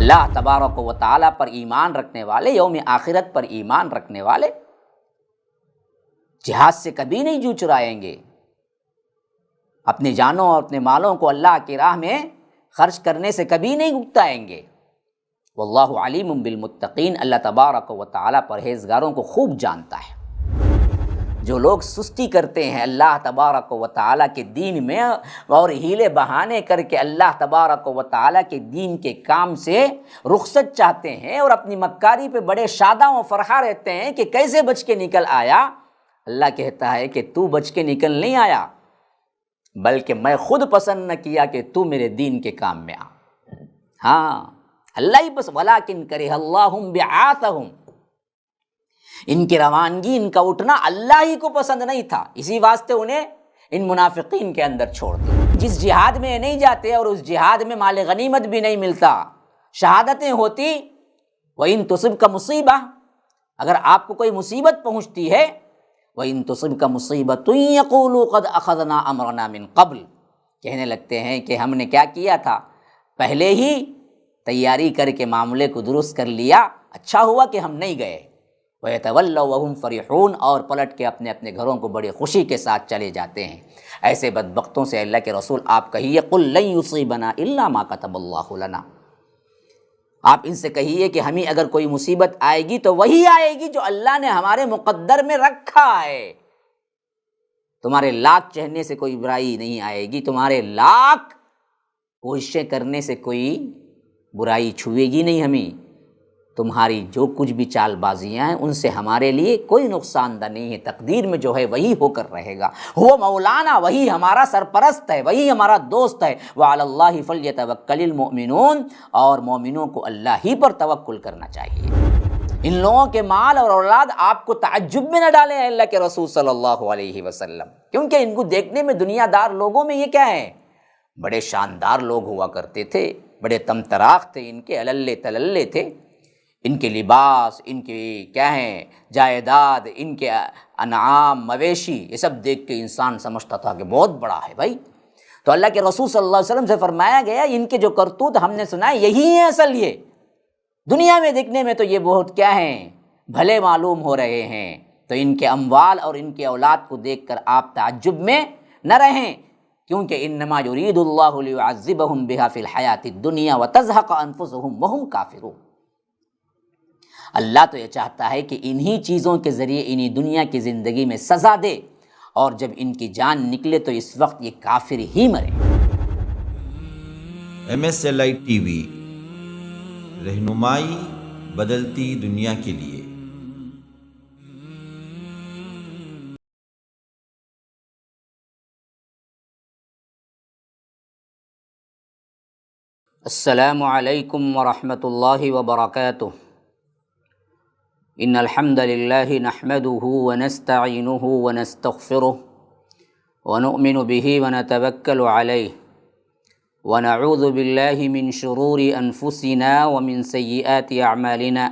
اللہ تبارک و تعالیٰ پر ایمان رکھنے والے، یوم آخرت پر ایمان رکھنے والے جہاد سے کبھی نہیں جو چرائیں گے، اپنی جانوں اور اپنے مالوں کو اللہ کی راہ میں خرچ کرنے سے کبھی نہیں اکتائیں گے۔ واللہ علیم بالمتقین، اللہ تبارک و تعالیٰ پرہیزگاروں کو خوب جانتا ہے۔ جو لوگ سستی کرتے ہیں اللہ تبارک و تعالیٰ کے دین میں اور ہیلے بہانے کر کے اللہ تبارک و تعالیٰ کے دین کے کام سے رخصت چاہتے ہیں اور اپنی مکاری پہ بڑے شاداں و فرحاں رہتے ہیں کہ کیسے بچ کے نکل آیا، اللہ کہتا ہے کہ تو بچ کے نکل نہیں آیا، بلکہ میں خود پسند نہ کیا کہ تو میرے دین کے کام میں آ۔ ہاں اللہ ہی بس، وَلَٰكِن كَرِهَ اللَّهُ بِعَاثَهُمْ، ان کی روانگی، ان کا اٹھنا اللہ ہی کو پسند نہیں تھا، اسی واسطے انہیں ان منافقین کے اندر چھوڑ دیا۔ جس جہاد میں نہیں جاتے اور اس جہاد میں مال غنیمت بھی نہیں ملتا، شہادتیں ہوتی، وَإِن تُصِبْكَ مُصِيبَةٌ، اگر آپ کو کوئی مصیبت پہنچتی ہے، وَإِن تُصِبْكَ مُصِيبَةٌ يَقُولُوا قَدْ أَخَذْنَا أَمْرَنَا مِن قَبْلُ، کہنے لگتے ہیں کہ ہم نے کیا کیا تھا، پہلے ہی تیاری کر کے معاملے کو درست کر لیا، اچھا ہوا کہ ہم نہیں گئے۔ وَيَتَوَلَّوْا وَهُمْ فَرِحُونَ، اور پلٹ کے اپنے اپنے گھروں کو بڑی خوشی کے ساتھ چلے جاتے ہیں۔ ایسے بدبختوں سے اللہ کے رسول آپ کہیے، قُل لَن يُصِيبَنَا إِلَّا مَا كَتَبَ اللَّهُ لَنَا، آپ ان سے کہیے کہ ہمیں اگر کوئی مصیبت آئے گی تو وہی آئے گی جو اللہ نے ہمارے مقدر میں رکھا ہے۔ تمہارے لاکھ چہنے سے کوئی برائی نہیں آئے گی، تمہارے لاکھ کوششیں کرنے سے کوئی برائی چھوئے گی نہیں ہمیں، تمہاری جو کچھ بھی چال بازیاں ہیں ان سے ہمارے لیے کوئی نقصان دہ نہیں ہے، تقدیر میں جو ہے وہی ہو کر رہے گا، وہ مولانا، وہی ہمارا سرپرست ہے، وہی ہمارا دوست ہے۔ وعلی اللہ فلیتوکل المؤمنون، اور مومنوں کو اللہ ہی پر توکل کرنا چاہیے۔ ان لوگوں کے مال اور اولاد آپ کو تعجب میں نہ ڈالیں اللہ کے رسول صلی اللہ علیہ وسلم، کیونکہ ان کو دیکھنے میں دنیا دار لوگوں میں یہ کیا ہے، بڑے شاندار لوگ ہوا کرتے تھے، بڑے تمتراخ تھے، ان کے عللے تللے تھے، ان کے لباس، ان کے کیا ہیں جائیداد، ان کے انعام مویشی، یہ سب دیکھ کے انسان سمجھتا تھا کہ بہت بڑا ہے بھائی۔ تو اللہ کے رسول صلی اللہ علیہ وسلم سے فرمایا گیا ان کے جو کرتوت ہم نے سنا ہے یہی ہے اصل، یہ دنیا میں دیکھنے میں تو یہ بہت کیا ہیں بھلے معلوم ہو رہے ہیں، تو ان کے اموال اور ان کے اولاد کو دیکھ کر آپ تعجب میں نہ رہیں، کیونکہ انما یرید اللہ لیعذبہم بہا فی الحیاۃ الدنیا وتزہق انفسہم وہم کافرون، اللہ تو یہ چاہتا ہے کہ انہی چیزوں کے ذریعے انہی دنیا کی زندگی میں سزا دے، اور جب ان کی جان نکلے تو اس وقت یہ کافر ہی مرے۔ MSLI TV، رہنمائی بدلتی دنیا کے لیے۔ السلام علیکم ورحمۃ اللہ وبرکاتہ۔ ان الحمد للہ نحمده ونستعینه ونستغفره ونؤمن به ونتوکل علیہ ونعوذ باللہ من شرور انفسنا ومن سیئات اعمالنا،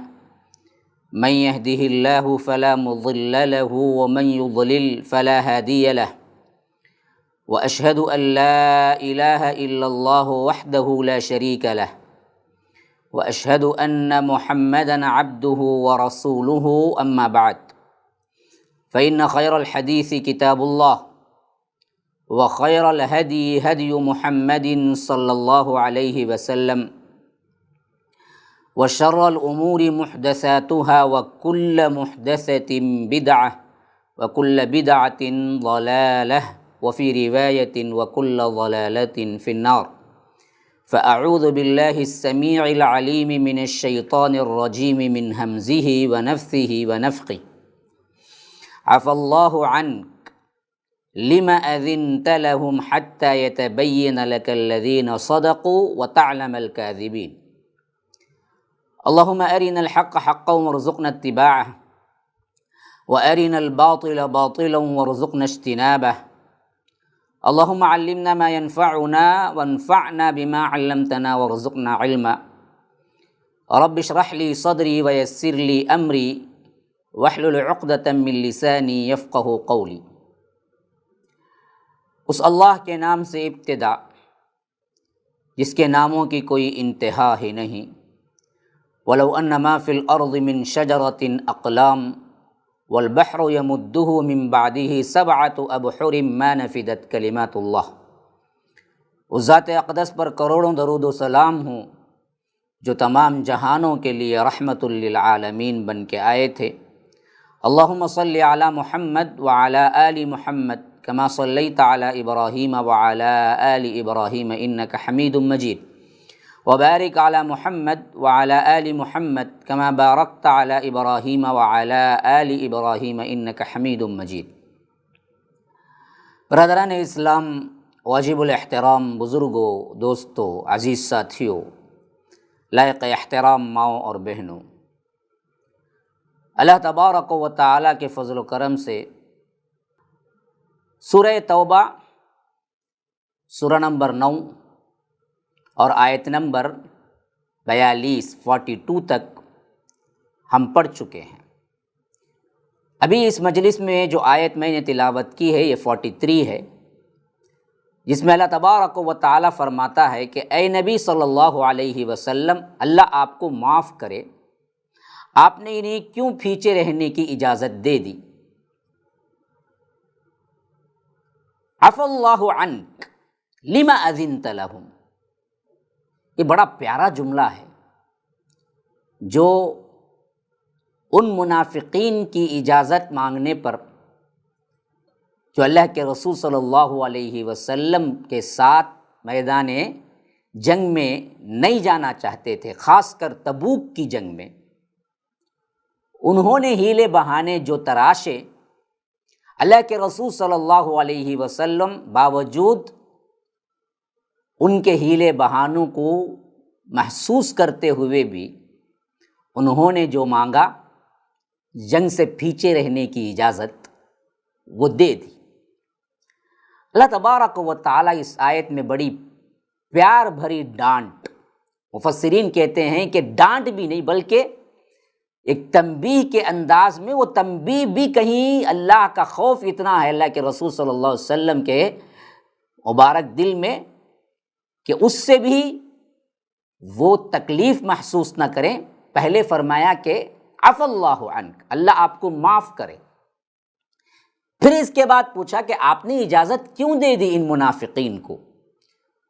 من يهده اللہ فلا مضل له ومن يضلل فلا هادی له، واشهد ان لا الہ الا اللہ وحدہ لا شریک له، واشهد ان محمدا عبده ورسوله، اما بعد فان خیر الحدیث کتاب اللہ، وخیر الہدی ہدی محمد صلی اللہ علیہ وسلم، وشر الامور محدثاتها وکل محدثۃ بدعہ وکل بدعۃ ضلالہ وفی روایۃ وکل ضلالۃ فی النار۔ فاعوذ باللہ السمیع العلیم من الشیطان الرجیم من ہمزہ ونفثہ ونفخہ۔ عفی اللہ عنک لم اذنت لهم حتى يتبين لك الذين صدقوا وتعلم الكاذبين۔ اللهم ارنا الحق حقا وارزقنا اتباعه وارنا الباطل باطلا وارزقنا اجتنابه۔ اللهم علمنا ما ينفعنا وانفعنا بما علمتنا وارزقنا علما۔ رب اشرح لي صدري ويسر لي امري واحلل عقدة من لساني يفقهوا قولي۔ اس اللہ کے نام سے ابتدا جس کے ناموں کی کوئی انتہا ہی نہیں، وَلَوْ أَنَّ مَا فِي الْأَرْضِ مِنْ شَجَرَةٍ أَقْلَامٌ وَالْبَحْرُ يَمُدُّهُ مِنْ بَعْدِهِ سَبْعَةُ أَبْحُرٍ مَا نَفِدَتْ كَلِمَاتُ اللَّهِ۔ اس ذات اقدس پر کروڑوں درود و سلام ہوں جو تمام جہانوں کے لیے رحمت للعالمین بن کے آئے تھے۔ اللہم صلی علی محمد وعلی آل محمد کما صلیت علی ابراہیم وعلی آل ابراہیم انک حمید مجید، وبارک علی محمد وعلی آل محمد کما بارکت علی ابراہیم وعلی آل ابراہیم انک حمید مجید۔ برادران اسلام، واجب الاحترام بزرگوں، دوستوں، عزیز ساتھیوں، لائق احترام ماؤں اور بہنوں، اللہ تبارک و تعالیٰ کے فضل و کرم سے سورہ توبہ سورہ نمبر 9 اور آیت نمبر 42 تک ہم پڑھ چکے ہیں۔ ابھی اس مجلس میں جو آیت میں نے تلاوت کی ہے یہ 43 ہے، جس میں اللہ تبارک و تعالیٰ فرماتا ہے کہ اے نبی صلی اللہ علیہ وسلم، اللہ آپ کو معاف کرے، آپ نے انہیں کیوں پیچھے رہنے کی اجازت دے دی؟ عفا اللہ عنک لما اذنت لہم، یہ بڑا پیارا جملہ ہے جو ان منافقین کی اجازت مانگنے پر جو اللہ کے رسول صلی اللہ علیہ وسلم کے ساتھ میدان جنگ میں نہیں جانا چاہتے تھے، خاص کر تبوک کی جنگ میں، انہوں نے ہیلے بہانے جو تراشے، اللہ کے رسول صلی اللہ علیہ وسلم باوجود ان کے ہیلے بہانوں کو محسوس کرتے ہوئے بھی انہوں نے جو مانگا، جنگ سے پیچھے رہنے کی اجازت، وہ دے دی۔ اللہ تبارک و تعالیٰ اس آیت میں بڑی پیار بھری ڈانٹ، مفسرین کہتے ہیں کہ ڈانٹ بھی نہیں بلکہ ایک تنبیہ کے انداز میں، وہ تنبیہ بھی کہیں اللہ کا خوف اتنا ہے اللہ کے رسول صلی اللہ علیہ وسلم کے مبارک دل میں کہ اس سے بھی وہ تکلیف محسوس نہ کریں، پہلے فرمایا کہ عفا اللہ عنک، اللہ آپ کو معاف کرے۔ پھر اس کے بعد پوچھا کہ آپ نے اجازت کیوں دے دی ان منافقین کو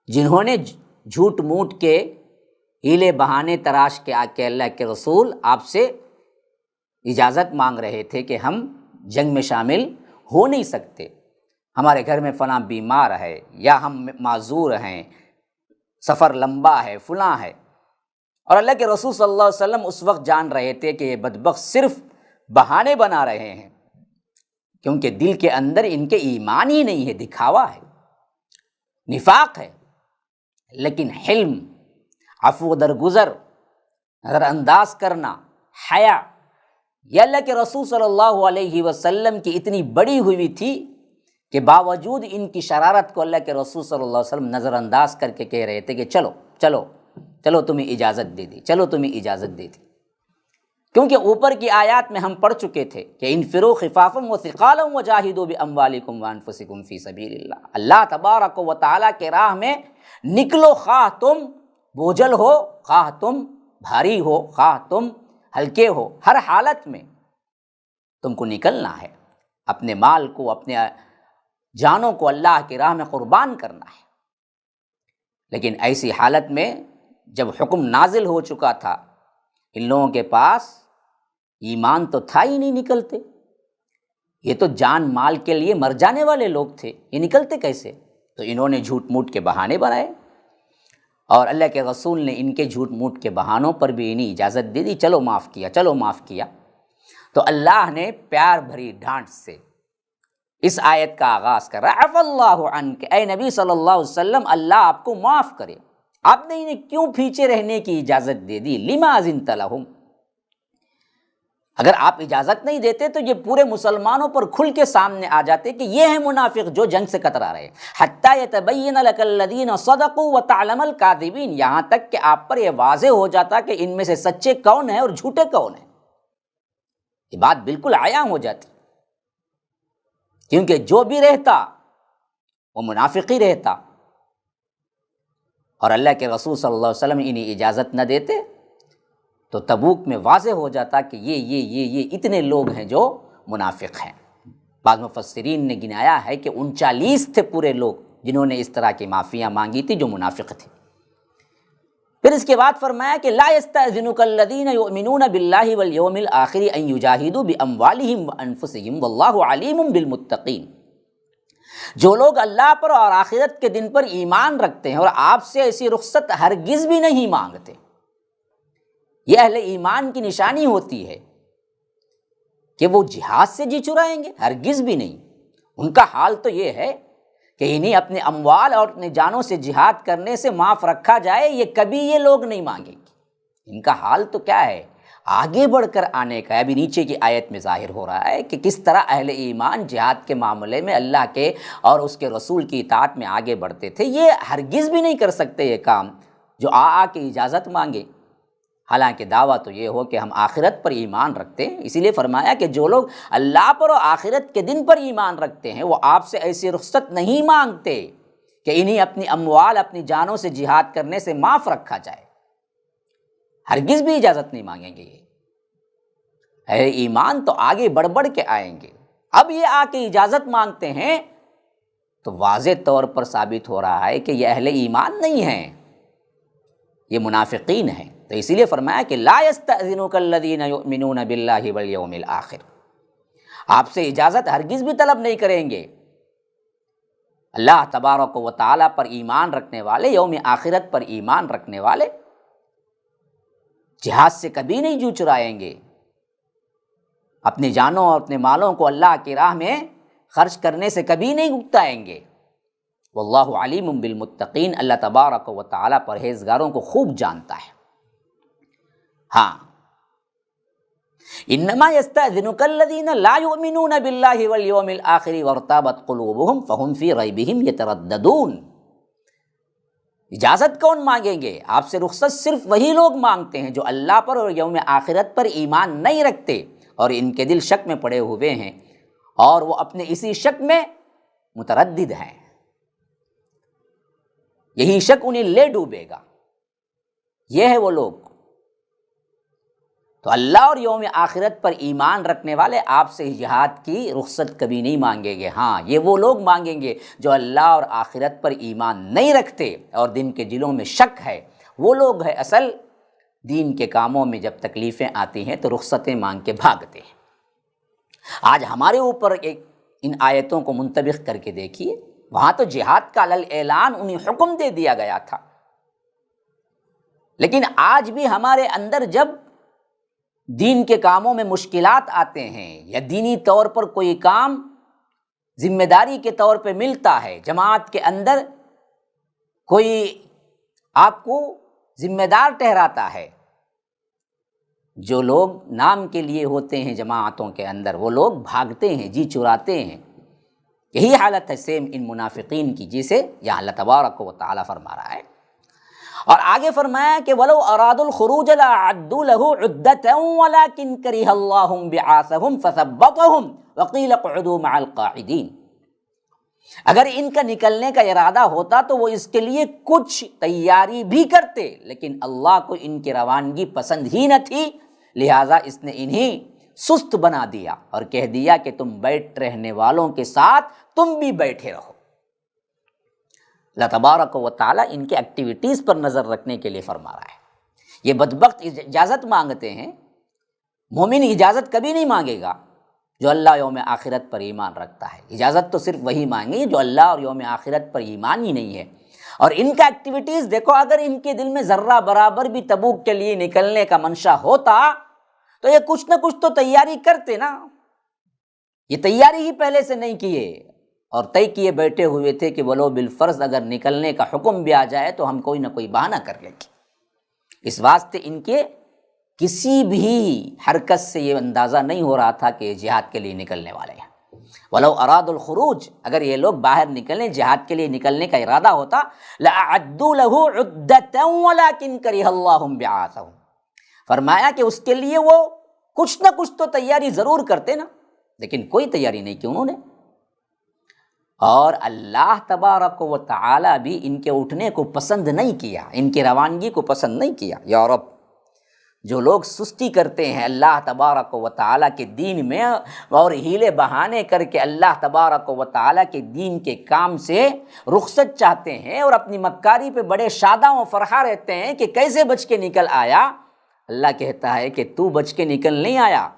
جنہوں نے جھوٹ موٹ کے ہیلے بہانے تراش کے آ کے اللہ کے رسول آپ سے اجازت مانگ رہے تھے کہ ہم جنگ میں شامل ہو نہیں سکتے، ہمارے گھر میں فلاں بیمار ہے، یا ہم معذور ہیں، سفر لمبا ہے، فلاں ہے۔ اور اللہ کے رسول صلی اللہ علیہ وسلم اس وقت جان رہے تھے کہ یہ بدبخت صرف بہانے بنا رہے ہیں، کیونکہ دل کے اندر ان کے ایمان ہی نہیں ہے، دکھاوا ہے، نفاق ہے۔ لیکن حلم، عفو درگزر، نظر انداز کرنا، حیا، یہ اللہ کے رسول صلی اللہ علیہ وسلم کی اتنی بڑی ہوئی تھی کہ باوجود ان کی شرارت کو اللہ کے رسول صلی اللہ علیہ وسلم نظر انداز کر کے کہہ رہے تھے کہ چلو چلو چلو تمہیں اجازت دے دی، چلو تمہیں اجازت دے دی۔ کیونکہ اوپر کی آیات میں ہم پڑھ چکے تھے کہ انفروا خفافا وثقالا وجاہدوا باموالکم وانفسکم فی سبیل اللہ، اللہ تبارک و تعالیٰ کے راہ میں نکلو، خواہ تم بوجھل ہو، خواہ تم بھاری ہو، خواہ تم ہلکے ہو، ہر حالت میں تم کو نکلنا ہے، اپنے مال کو، اپنے جانوں کو اللہ کی راہ میں قربان کرنا ہے۔ لیکن ایسی حالت میں جب حکم نازل ہو چکا تھا، ان لوگوں کے پاس ایمان تو تھا ہی نہیں، نکلتے، یہ تو جان مال کے لیے مر جانے والے لوگ تھے، یہ نکلتے کیسے؟ تو انہوں نے جھوٹ موٹ کے بہانے بنائے، اور اللہ کے رسول نے ان کے جھوٹ موٹ کے بہانوں پر بھی انہیں اجازت دے دی، چلو معاف کیا، چلو معاف کیا۔ تو اللہ نے پیار بھری ڈانٹ سے اس آیت کا آغاز کر رہا، عفا اللہ عنک، اے نبی صلی اللہ علیہ وسلم، اللہ آپ کو معاف کرے، آپ نے انہیں کیوں پیچھے رہنے کی اجازت دے دی؟ لما اذنت لہم، اگر آپ اجازت نہیں دیتے تو یہ پورے مسلمانوں پر کھل کے سامنے آ جاتے کہ یہ ہیں منافق جو جنگ سے کترا رہے، حتیٰ یتبین لک الذین صدقوا وتعلم الکاذبین، یہاں تک کہ آپ پر یہ واضح ہو جاتا کہ ان میں سے سچے کون ہیں اور جھوٹے کون ہیں، یہ بات بالکل عیاں ہو جاتی، کیونکہ جو بھی رہتا وہ منافق ہی رہتا، اور اللہ کے رسول صلی اللہ علیہ وسلم انہیں اجازت نہ دیتے تو تبوک میں واضح ہو جاتا کہ یہ اتنے لوگ ہیں جو منافق ہیں۔ بعض مفسرین نے گنایا ہے کہ 39 تھے پورے لوگ جنہوں نے اس طرح کی معافیاں مانگی تھی جو منافق تھے۔ پھر اس کے بعد فرمایا کہ لا یستأذنک الذین یؤمنون باللہ والیوم الآخر ان یجاہدوا باموالہم وانفسہم واللہ علیم بالمتقین۔ جو لوگ اللہ پر اور آخرت کے دن پر ایمان رکھتے ہیں اور آپ سے ایسی رخصت ہرگز بھی نہیں مانگتے، یہ اہل ایمان کی نشانی ہوتی ہے کہ وہ جہاد سے جی چرائیں گے، ہرگز بھی نہیں۔ ان کا حال تو یہ ہے کہ انہیں اپنے اموال اور اپنے جانوں سے جہاد کرنے سے معاف رکھا جائے، یہ کبھی یہ لوگ نہیں مانگیں گے۔ ان کا حال تو کیا ہے، آگے بڑھ کر آنے کا ہے۔ ابھی نیچے کی آیت میں ظاہر ہو رہا ہے کہ کس طرح اہل ایمان جہاد کے معاملے میں اللہ کے اور اس کے رسول کی اطاعت میں آگے بڑھتے تھے۔ یہ ہرگز بھی نہیں کر سکتے یہ کام جو آ کے اجازت مانگے، حالانکہ دعویٰ تو یہ ہو کہ ہم آخرت پر ایمان رکھتے ہیں۔ اسی لیے فرمایا کہ جو لوگ اللہ پر اور آخرت کے دن پر ایمان رکھتے ہیں وہ آپ سے ایسی رخصت نہیں مانگتے کہ انہیں اپنی اموال اپنی جانوں سے جہاد کرنے سے معاف رکھا جائے، ہرگز بھی اجازت نہیں مانگیں گے۔ یہ اہل ایمان تو آگے بڑھ بڑھ کے آئیں گے، اب یہ آ کے اجازت مانگتے ہیں تو واضح طور پر ثابت ہو رہا ہے کہ یہ اہل ایمان نہیں ہیں، یہ منافقین ہیں۔ تو اسی لیے فرمایا کہ لا یستأذنک الذین یؤمنون باللہ والیوم الآخر، آپ سے اجازت ہرگز بھی طلب نہیں کریں گے اللہ تبارک و تعالیٰ پر ایمان رکھنے والے، یوم آخرت پر ایمان رکھنے والے جہاد سے کبھی نہیں جو چرائیں گے، اپنی جانوں اور اپنے مالوں کو اللہ کی راہ میں خرچ کرنے سے کبھی نہیں اکتائیں گے۔ واللہ علیم بالمتقین، اللہ تبارک و تعالیٰ پرہیزگاروں کو خوب جانتا ہے۔ ہاں، انما یستأذنک الذین لا یؤمنون باللہ والیوم الآخر وارتابت قلوبہم فہم فی ریبہم یترددون۔ اجازت کون مانگیں گے؟ آپ سے رخصت صرف وہی لوگ مانگتے ہیں جو اللہ پر اور یوم آخرت پر ایمان نہیں رکھتے اور ان کے دل شک میں پڑے ہوئے ہیں اور وہ اپنے اسی شک میں متردد ہیں، یہی شک انہیں لے ڈوبے گا۔ یہ ہے وہ لوگ۔ تو اللہ اور یوم آخرت پر ایمان رکھنے والے آپ سے جہاد کی رخصت کبھی نہیں مانگیں گے۔ ہاں، یہ وہ لوگ مانگیں گے جو اللہ اور آخرت پر ایمان نہیں رکھتے اور دن کے دلوں میں شک ہے، وہ لوگ ہیں اصل دین کے کاموں میں جب تکلیفیں آتی ہیں تو رخصتیں مانگ کے بھاگتے ہیں۔ آج ہمارے اوپر ان آیتوں کو منطبق کر کے دیکھیے، وہاں تو جہاد کا علل اعلان انہیں حکم دے دیا گیا تھا، لیکن آج بھی ہمارے اندر جب دین کے کاموں میں مشکلات آتے ہیں یا دینی طور پر کوئی کام ذمہ داری کے طور پہ ملتا ہے، جماعت کے اندر کوئی آپ کو ذمہ دار ٹھہراتا ہے، جو لوگ نام کے لیے ہوتے ہیں جماعتوں کے اندر وہ لوگ بھاگتے ہیں، جی چراتے ہیں۔ یہی حالت ہے سیم ان منافقین کی، جسے یہاں اللہ تبارک و تعالیٰ فرما رہا ہے۔ اور آگے فرمایا کہ وَلَوْ أَرَادُوا الْخُرُوجَ لَأَعَدُّوا لَهُ عُدَّةً وَلَكِنْ كَرِهَ اللَّهُ بِعَاثَهُمْ فَثَبَّطَهُمْ وَقِيلَ اقْعُدُوا مَعَ الْقَاعِدِينَ۔ اگر ان کا نکلنے کا ارادہ ہوتا تو وہ اس کے لیے کچھ تیاری بھی کرتے، لیکن اللہ کو ان کی روانگی پسند ہی نہ تھی، لہٰذا اس نے انہیں سست بنا دیا اور کہہ دیا کہ تم بیٹھ رہنے والوں کے ساتھ تم بھی بیٹھے رہو۔ اللہ تبارک و تعالیٰ ان کے ایکٹیویٹیز پر نظر رکھنے کے لیے فرما رہا ہے۔ یہ بدبخت اجازت مانگتے ہیں، مومن اجازت کبھی نہیں مانگے گا جو اللہ یوم آخرت پر ایمان رکھتا ہے۔ اجازت تو صرف وہی مانگے جو اللہ اور یوم آخرت پر ایمان ہی نہیں ہے۔ اور ان کا ایکٹیویٹیز دیکھو، اگر ان کے دل میں ذرہ برابر بھی تبوک کے لیے نکلنے کا منشا ہوتا تو یہ کچھ نہ کچھ تو تیاری کرتے نا۔ یہ تیاری ہی پہلے سے نہیں کیے اور طے کیے بیٹھے ہوئے تھے کہ ولو بالفرض اگر نکلنے کا حکم بھی آ جائے تو ہم کوئی نہ کوئی بہانہ کر لیں گے۔ اس واسطے ان کے کسی بھی حرکت سے یہ اندازہ نہیں ہو رہا تھا کہ یہ جہاد کے لیے نکلنے والے ہیں۔ ولو اراد الخروج، اگر یہ لوگ باہر نکلیں، جہاد کے لیے نکلنے کا ارادہ ہوتا، لأعدوا له عدة ولكن كره الله بعاثهم، فرمایا کہ اس کے لیے وہ کچھ نہ کچھ تو تیاری ضرور کرتے نا، لیکن کوئی تیاری نہیں کی انہوں نے۔ اور اللہ تبارک و تعالی بھی ان کے اٹھنے کو پسند نہیں کیا، ان کی روانگی کو پسند نہیں کیا۔ یا رب، جو لوگ سستی کرتے ہیں اللہ تبارک و تعالیٰ کے دین میں اور ہیلے بہانے کر کے اللہ تبارک و تعالیٰ کے دین کے کام سے رخصت چاہتے ہیں اور اپنی مکاری پہ بڑے شاداں و فرحاں رہتے ہیں کہ کیسے بچ کے نکل آیا، اللہ کہتا ہے کہ تو بچ کے نکل نہیں آیا،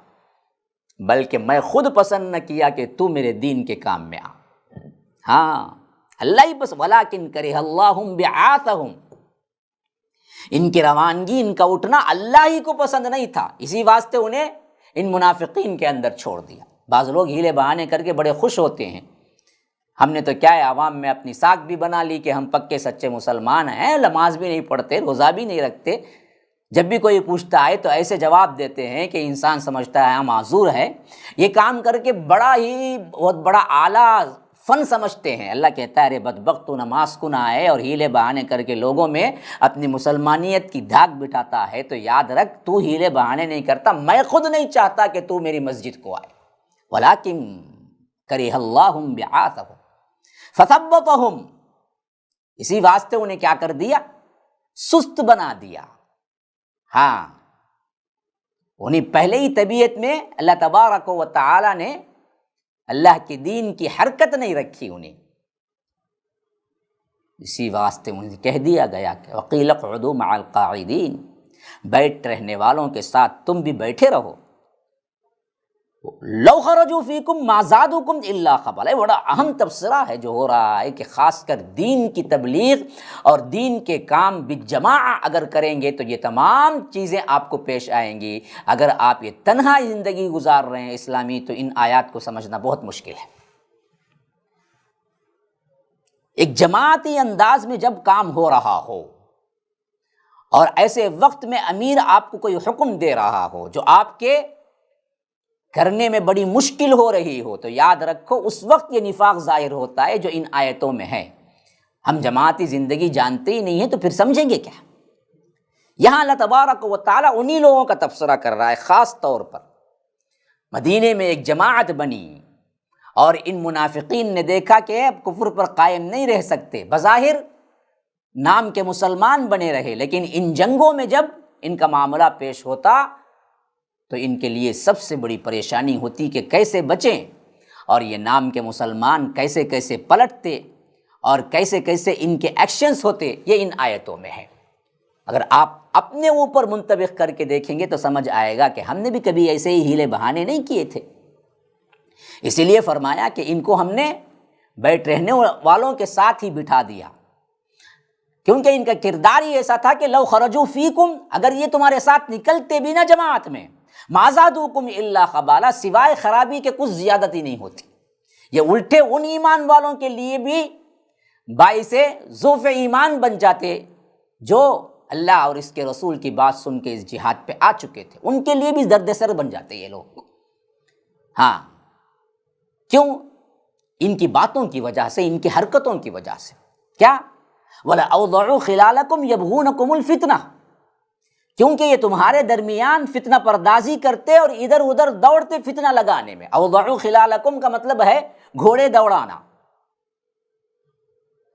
بلکہ میں خود پسند نہ کیا کہ تو میرے دین کے کام میں آ۔ ہاں، اللہ ہی بس، وَلَٰكِن كَرِهَ اللَّهُ بِعَاثَهُمْ، ان کی روانگی، ان کا اٹھنا اللہ ہی کو پسند نہیں تھا، اسی واسطے انہیں ان منافقین کے اندر چھوڑ دیا۔ بعض لوگ ہیلے بہانے کر کے بڑے خوش ہوتے ہیں، ہم نے تو کیا ہے عوام میں اپنی ساکھ بھی بنا لی کہ ہم پکے سچے مسلمان ہیں، نماز بھی نہیں پڑھتے، روزہ بھی نہیں رکھتے، جب بھی کوئی پوچھتا ہے تو ایسے جواب دیتے ہیں کہ انسان سمجھتا ہے ہم معذور ہیں، یہ کام کر کے بڑا ہی بہت بڑا اعلیٰ فن سمجھتے ہیں۔ اللہ کہتا ہے ارے بدبخت، تو نماز کو نہ آئے اور ہیلے بہانے کر کے لوگوں میں اپنی مسلمانیت کی دھاک بٹھاتا ہے، تو یاد رکھ تو ہیلے بہانے نہیں کرتا، میں خود نہیں چاہتا کہ تو میری مسجد کو آئے۔ وَلَٰكِن كَرِهَ اللَّهُ بِعَاثَهُمْ فَثَبَّطَهُمْ، اسی واسطے انہیں کیا کر دیا؟ سست بنا دیا۔ ہاں، انہیں پہلے ہی طبیعت میں اللہ تبارک و تعالی نے اللہ کے دین کی حرکت نہیں رکھی انہیں، اسی واسطے انہیں کہہ دیا گیا کہ وَقِيلَ اقْعُدُوا مَعَ الْقَاعِدِينَ، بیٹھ رہنے والوں کے ساتھ تم بھی بیٹھے رہو۔ لَوْ خَرَجُوا فِيكُمْ مَا زَادُوكُمْ إِلَّا خَبَالًا، بڑا اہم تبصرہ ہے جو ہو رہا ہے کہ خاص کر دین کی تبلیغ اور دین کے کام بالجماع اگر کریں گے تو یہ تمام چیزیں آپ کو پیش آئیں گی۔ اگر آپ یہ تنہا زندگی گزار رہے ہیں اسلامی تو ان آیات کو سمجھنا بہت مشکل ہے۔ ایک جماعتی انداز میں جب کام ہو رہا ہو اور ایسے وقت میں امیر آپ کو کوئی حکم دے رہا ہو جو آپ کے کرنے میں بڑی مشکل ہو رہی ہو، تو یاد رکھو اس وقت یہ نفاق ظاہر ہوتا ہے جو ان آیتوں میں ہے۔ ہم جماعتی زندگی جانتے ہی نہیں ہیں تو پھر سمجھیں گے کیا؟ یہاں اللہ تبارک و تعالیٰ انہی لوگوں کا تبصرہ کر رہا ہے، خاص طور پر مدینے میں ایک جماعت بنی اور ان منافقین نے دیکھا کہ اب کفر پر قائم نہیں رہ سکتے، بظاہر نام کے مسلمان بنے رہے، لیکن ان جنگوں میں جب ان کا معاملہ پیش ہوتا تو ان کے لیے سب سے بڑی پریشانی ہوتی کہ کیسے بچیں، اور یہ نام کے مسلمان کیسے کیسے پلٹتے اور کیسے کیسے ان کے ایکشنز ہوتے، یہ ان آیتوں میں ہے۔ اگر آپ اپنے اوپر منطبق کر کے دیکھیں گے تو سمجھ آئے گا کہ ہم نے بھی کبھی ایسے ہی ہیلے بہانے نہیں کیے تھے۔ اسی لیے فرمایا کہ ان کو ہم نے بیٹھ رہنے والوں کے ساتھ ہی بٹھا دیا، کیونکہ ان کا کردار ہی ایسا تھا کہ لو خرجوا فیکم، اگر یہ تمہارے ساتھ نکلتے بھی نہ جماعت میں، ما زادوکم الا خبالا، سوائے خرابی کے کچھ زیادتی نہیں ہوتی۔ یہ الٹے ان ایمان والوں کے لیے بھی باعث ضعف ایمان بن جاتے جو اللہ اور اس کے رسول کی بات سن کے اس جہاد پہ آ چکے تھے، ان کے لیے بھی درد سر بن جاتے یہ لوگ۔ ہاں، کیوں؟ ان کی باتوں کی وجہ سے، ان کی حرکتوں کی وجہ سے۔ کیا؟ وَلَأَوْضَعُوا خِلَالَكُمْ يَبْغُونَكُمُ الْفِتْنَةَ، کیونکہ یہ تمہارے درمیان فتنہ پردازی کرتے اور ادھر ادھر دوڑتے فتنہ لگانے میں۔ اوضعوا خلالکم کا مطلب ہے گھوڑے دوڑانا،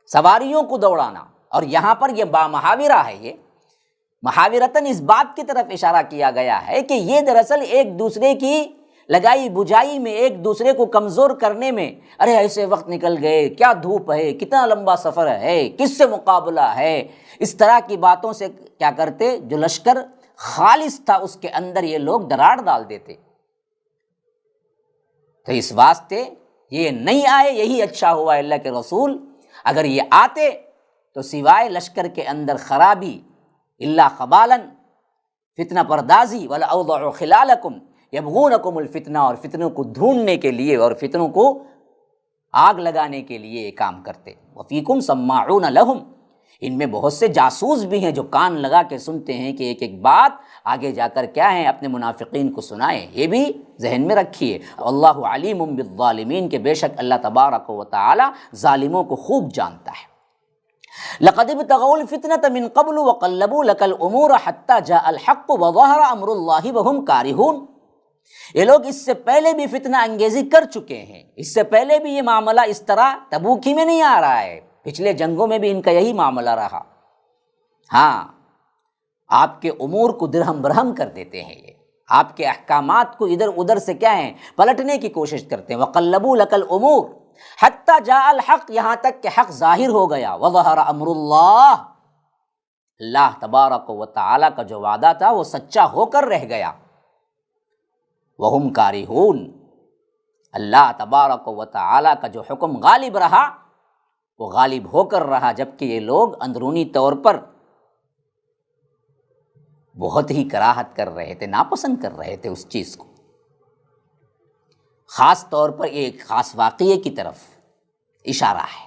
سواریوں کو دوڑانا، اور یہاں پر یہ بامحاورہ ہے، یہ محاورتاً اس بات کی طرف اشارہ کیا گیا ہے کہ یہ دراصل ایک دوسرے کی لگائی بجائی میں، ایک دوسرے کو کمزور کرنے میں، ارے ایسے وقت نکل گئے، کیا دھوپ ہے، کتنا لمبا سفر ہے، کس سے مقابلہ ہے، اس طرح کی باتوں سے کیا کرتے، جو لشکر خالص تھا اس کے اندر یہ لوگ دراڑ ڈال دیتے۔ تو اس واسطے یہ نہیں آئے، یہی اچھا ہوا اللہ کے رسول، اگر یہ آتے تو سوائے لشکر کے اندر خرابی، الا خبالا، فتنہ پردازی، وَلَأَوْضَعُوا خِلَالَكُمْ یبغونکم الفتنہ، اور فتنوں کو ڈھونڈنے کے لیے اور فتنوں کو آگ لگانے کے لیے یہ کام کرتے۔ وفیکم سماعون لہم، ان میں بہت سے جاسوس بھی ہیں جو کان لگا کے سنتے ہیں کہ ایک ایک بات آگے جا کر کیا ہے، اپنے منافقین کو سنائیں، یہ بھی ذہن میں رکھیے۔ اللہ علیم بالظالمین، کہ بے شک اللہ تبارک و تعالی ظالموں کو خوب جانتا ہے۔ لقد ابتغوا الفتنة من قبل وقلبوا لك الامور حتى جاء الحق وظهر امر الله وهم كارهون، یہ لوگ اس سے پہلے بھی فتنہ انگیزی کر چکے ہیں، اس سے پہلے بھی یہ معاملہ اس طرح تبوک ہی میں نہیں آ رہا ہے، پچھلے جنگوں میں بھی ان کا یہی معاملہ رہا۔ ہاں، آپ کے امور کو درہم برہم کر دیتے ہیں، یہ آپ کے احکامات کو ادھر ادھر سے کیا ہیں پلٹنے کی کوشش کرتے ہیں۔ وَقَلَّبُوا لَكَ الْأُمُورَ حَتَّى جَاءَ الْحَقُّ، یہاں تک کہ حق ظاہر ہو گیا۔ وَظَهَرَ أَمْرُ اللَّهِ، اللہ تبارک و تعالیٰ کا جو وعدہ تھا وہ سچا ہو کر رہ گیا۔ وَهُمْ كَارِهُونَ، اللہ تبارک و تعالیٰ کا جو حکم غالب رہا وہ غالب ہو کر رہا، جبکہ یہ لوگ اندرونی طور پر بہت ہی کراہت کر رہے تھے، ناپسند کر رہے تھے اس چیز کو۔ خاص طور پر یہ ایک خاص واقعے کی طرف اشارہ ہے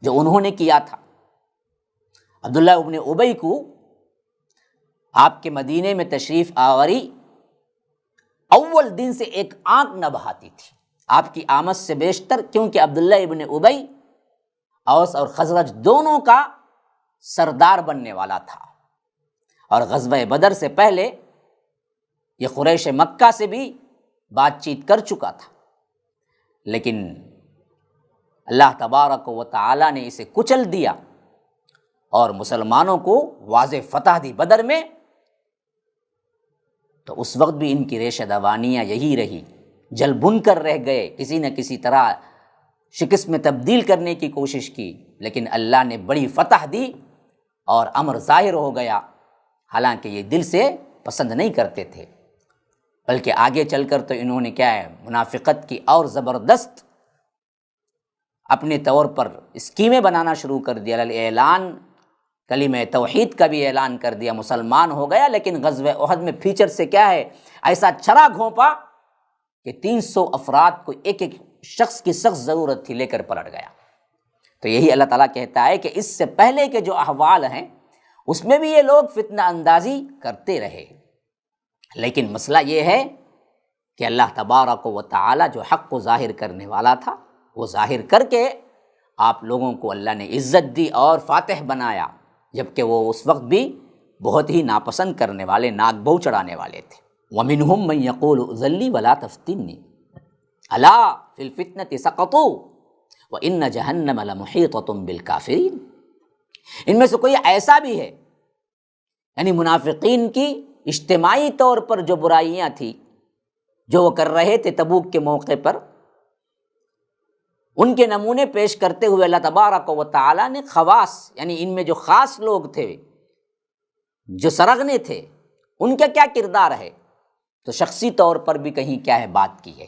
جو انہوں نے کیا تھا۔ عبداللہ ابن ابی کو آپ کے مدینے میں تشریف آوری اول دن سے ایک آنکھ نہ بہاتی تھی آپ کی آمد سے بیشتر، کیونکہ عبداللہ ابن ابی اوس اور خزرج دونوں کا سردار بننے والا تھا، اور غزوہ بدر سے پہلے یہ قریش مکہ سے بھی بات چیت کر چکا تھا، لیکن اللہ تبارک و تعالیٰ نے اسے کچل دیا اور مسلمانوں کو واضح فتح دی بدر میں۔ تو اس وقت بھی ان کی ریشہ دوانیاں یہی رہی، جل بن کر رہ گئے، کسی نہ کسی طرح شکست میں تبدیل کرنے کی کوشش کی، لیکن اللہ نے بڑی فتح دی اور امر ظاہر ہو گیا، حالانکہ یہ دل سے پسند نہیں کرتے تھے، بلکہ آگے چل کر تو انہوں نے کیا ہے منافقت کی اور زبردست اپنے طور پر اسکیمیں بنانا شروع کر دیا، اعلان کلمہ توحید کا بھی اعلان کر دیا، مسلمان ہو گیا، لیکن غزوہ احد میں فیچر سے کیا ہے ایسا چھرا گھونپا کہ 300 افراد کو ایک ایک شخص کی سخت ضرورت تھی، لے کر پلٹ گیا۔ تو یہی اللہ تعالیٰ کہتا ہے کہ اس سے پہلے کے جو احوال ہیں اس میں بھی یہ لوگ فتنہ اندازی کرتے رہے، لیکن مسئلہ یہ ہے کہ اللہ تبارک و تعالیٰ جو حق کو ظاہر کرنے والا تھا وہ ظاہر کر کے آپ لوگوں کو اللہ نے عزت دی اور فاتح بنایا، جبکہ وہ اس وقت بھی بہت ہی ناپسند کرنے والے، ناک بہو چڑھانے والے تھے۔ وَمِنْهُمْ مَنْ يَقُولُ اُذَلِّي وَلَا تَفْتِنِّي أَلَا فِي الْفِتْنَةِ سَقَطُوا وَإِنَّ جَهَنَّمَ لَمُحِيطَةٌ بِالْكَافِرِينَ، ان میں سے کوئی ایسا بھی ہے، یعنی منافقین کی اجتماعی طور پر جو برائیاں تھیں جو وہ کر رہے تھے تبوک کے موقع پر، ان کے نمونے پیش کرتے ہوئے اللہ تبارک و تعالیٰ نے خواص، یعنی ان میں جو خاص لوگ تھے جو سرغنے تھے ان کا کیا کردار ہے، تو شخصی طور پر بھی کہیں کیا ہے بات کی ہے۔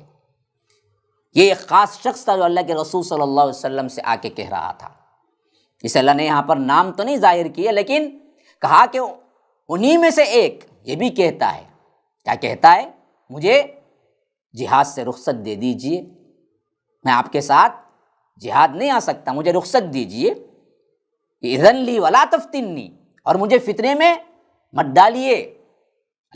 یہ ایک خاص شخص تھا جو اللہ کے رسول صلی اللہ علیہ وسلم سے آ کے کہہ رہا تھا، اس اللہ نے یہاں پر نام تو نہیں ظاہر کیا، لیکن کہا کہ انہی میں سے ایک یہ بھی کہتا ہے، کیا کہتا ہے، مجھے جہاد سے رخصت دے دیجئے، میں آپ کے ساتھ جہاد نہیں آ سکتا، مجھے رخصت دیجئے، اذن لی ولا تفتنی، اور مجھے فتنے میں مت ڈالیے۔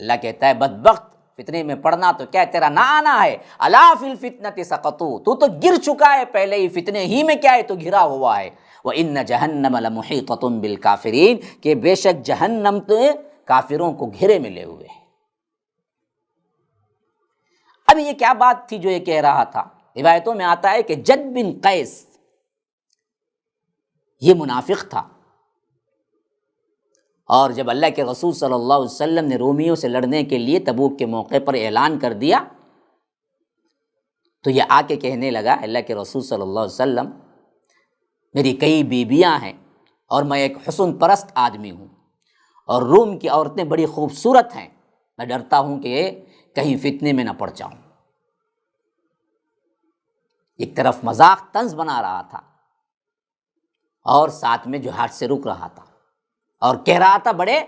اللہ کہتا ہے بدبخت، فتنے میں پڑنا تو کیا تیرا نہ آنا ہے، الا فی الفتنۃ سقطوا، تو گر چکا ہے پہلے ہی، فتنے ہی میں کیا ہے تو گھرا ہوا ہے۔ وَإِنَّ جَهَنَّمَ لَمُحِيطَةٌ بِالْكَافِرِينَ، کہ بے شک جہنم تو کافروں کو گھیرے میں لے ہوئے ہے۔ اب یہ کیا بات تھی جو یہ کہہ رہا تھا؟ روایتوں میں آتا ہے کہ جد بن قیس یہ منافق تھا، اور جب اللہ کے رسول صلی اللہ علیہ وسلم نے رومیوں سے لڑنے کے لیے تبوک کے موقع پر اعلان کر دیا تو یہ آ کے کہنے لگا اللہ کے رسول صلی اللہ علیہ وسلم، میری کئی بیویاں ہیں اور میں ایک حسن پرست آدمی ہوں، اور روم کی عورتیں بڑی خوبصورت ہیں، میں ڈرتا ہوں کہ یہ کہیں فتنے میں نہ پڑ جاؤں۔ ایک طرف مذاق طنز بنا رہا تھا اور ساتھ میں جہاد سے رک رہا تھا، اور کہہ رہا تھا بڑے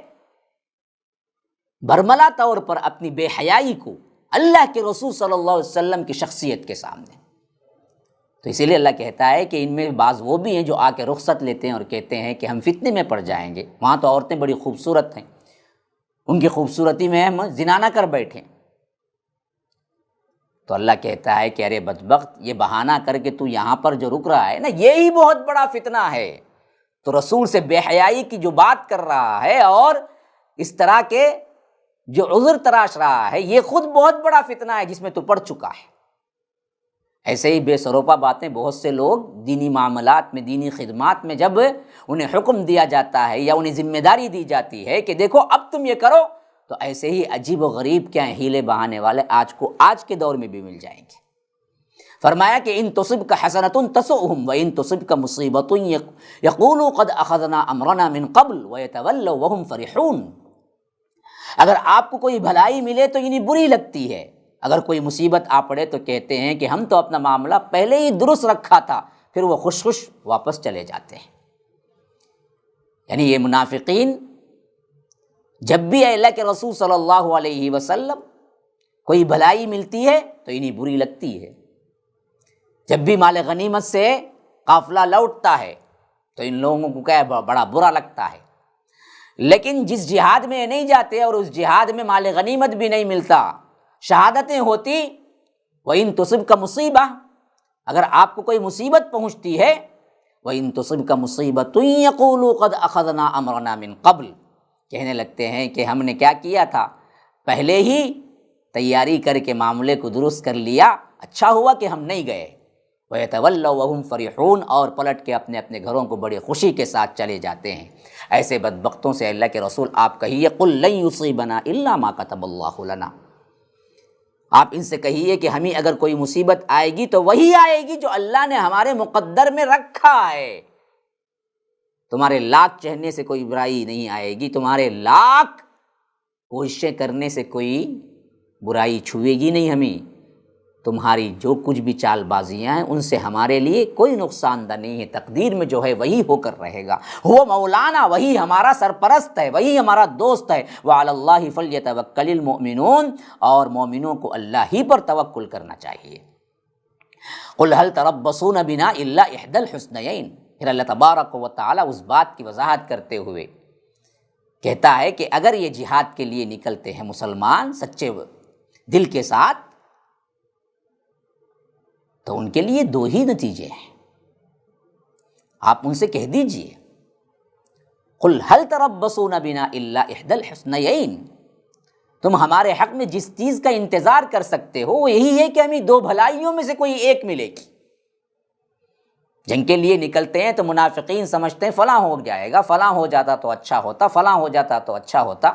برملا طور پر اپنی بے حیائی کو اللہ کے رسول صلی اللہ علیہ وسلم کی شخصیت کے سامنے۔ تو اسی لیے اللہ کہتا ہے کہ ان میں بعض وہ بھی ہیں جو آ کے رخصت لیتے ہیں اور کہتے ہیں کہ ہم فتنے میں پڑ جائیں گے، وہاں تو عورتیں بڑی خوبصورت ہیں، ان کی خوبصورتی میں ہم زنا نہ کر بیٹھیں۔ تو اللہ کہتا ہے کہ ارے بدبخت، یہ بہانہ کر کے تو یہاں پر جو رک رہا ہے نا، یہی بہت بڑا فتنہ ہے۔ تو رسول سے بے حیائی کی جو بات کر رہا ہے اور اس طرح کے جو عذر تراش رہا ہے، یہ خود بہت بڑا فتنہ ہے جس میں تو پڑ چکا ہے۔ ایسے ہی بے سروپا باتیں بہت سے لوگ دینی معاملات میں، دینی خدمات میں جب انہیں حکم دیا جاتا ہے یا انہیں ذمہ داری دی جاتی ہے کہ دیکھو اب تم یہ کرو، تو ایسے ہی عجیب و غریب کیا ہیلے بہانے والے آج کے دور میں بھی مل جائیں گے۔ فرمایا کہ ان تصبک حسنۃ تسؤہم وان تصبک مصیبۃ یقولوا قد اخذنا امرنا من قبل ویتولوا وہم فرحون۔ اگر آپ کو کوئی بھلائی ملے تو انہیں بری لگتی ہے، اگر کوئی مصیبت آ پڑے تو کہتے ہیں کہ ہم تو اپنا معاملہ پہلے ہی درست رکھا تھا، پھر وہ خوش خوش واپس چلے جاتے ہیں۔ یعنی یہ منافقین جب بھی اللہ کے رسول صلی اللہ علیہ وسلم کوئی بھلائی ملتی ہے تو انہیں بری لگتی ہے، جب بھی مال غنیمت سے قافلہ لوٹتا ہے تو ان لوگوں کو کیا بڑا برا لگتا ہے۔ لیکن جس جہاد میں یہ نہیں جاتے اور اس جہاد میں مال غنیمت بھی نہیں ملتا، شہادتیں ہوتی، وَإِن تُصِبْكَ مُصِيبَةٌ، اگر آپ کو کوئی مصیبت پہنچتی ہے، وَإِن تُصِبْكَ مُصِيبَةٌ يَقُولُوا قَدْ أَخَذْنَا أَمْرَنَا مِن قَبْلُ، کہنے لگتے ہیں کہ ہم نے کیا کیا تھا، پہلے ہی تیاری کر کے معاملے کو درست کر لیا، اچھا ہوا کہ ہم نہیں گئے۔ وَيَتَوَلَّوْا وَهُمْ فَرِحُونَ، اور پلٹ کے اپنے اپنے گھروں کو بڑی خوشی کے ساتھ چلے جاتے ہیں۔ ایسے بدبختوں سے اللہ کے رسول آپ کہیے قُلْ لَن يُصِيبَنَا إِلَّا مَا كَتَبَ اللَّهُ لَنَا، آپ ان سے کہیے کہ ہمیں اگر کوئی مصیبت آئے گی تو وہی آئے گی جو اللہ نے ہمارے مقدر میں رکھا ہے۔ تمہارے لاکھ چہنے سے کوئی برائی نہیں آئے گی، تمہارے لاکھ کوششیں کرنے سے کوئی برائی چھوئے گی نہیں ہمیں، تمہاری جو کچھ بھی چال بازیاں ہیں ان سے ہمارے لیے کوئی نقصان دہ نہیں ہے، تقدیر میں جو ہے وہی ہو کر رہے گا، وہ مولانا، وہی ہمارا سرپرست ہے، وہی ہمارا دوست ہے۔ وعلی اللہ فلیتوکل المؤمنون، اور مومنوں کو اللہ ہی پر توکل کرنا چاہیے۔ قل هل تربصون بنا الا احدى الحسنيين، پھر اللہ تبارک و تعالی اس بات کی وضاحت کرتے ہوئے کہتا ہے کہ اگر یہ جہاد کے لیے نکلتے ہیں مسلمان سچے دل کے ساتھ تو ان کے لیے دو ہی نتیجے ہیں، آپ ان سے کہہ دیجئے قل هل تربصون بنا الا احدى الحسنيين، تم ہمارے حق میں جس چیز کا انتظار کر سکتے ہو وہ یہی ہے کہ ہمیں دو بھلائیوں میں سے کوئی ایک ملے گی۔ جنگ کے لیے نکلتے ہیں تو منافقین سمجھتے ہیں فلاں ہو جائے گا، فلاں ہو جاتا تو اچھا ہوتا، فلاں ہو جاتا تو اچھا ہوتا۔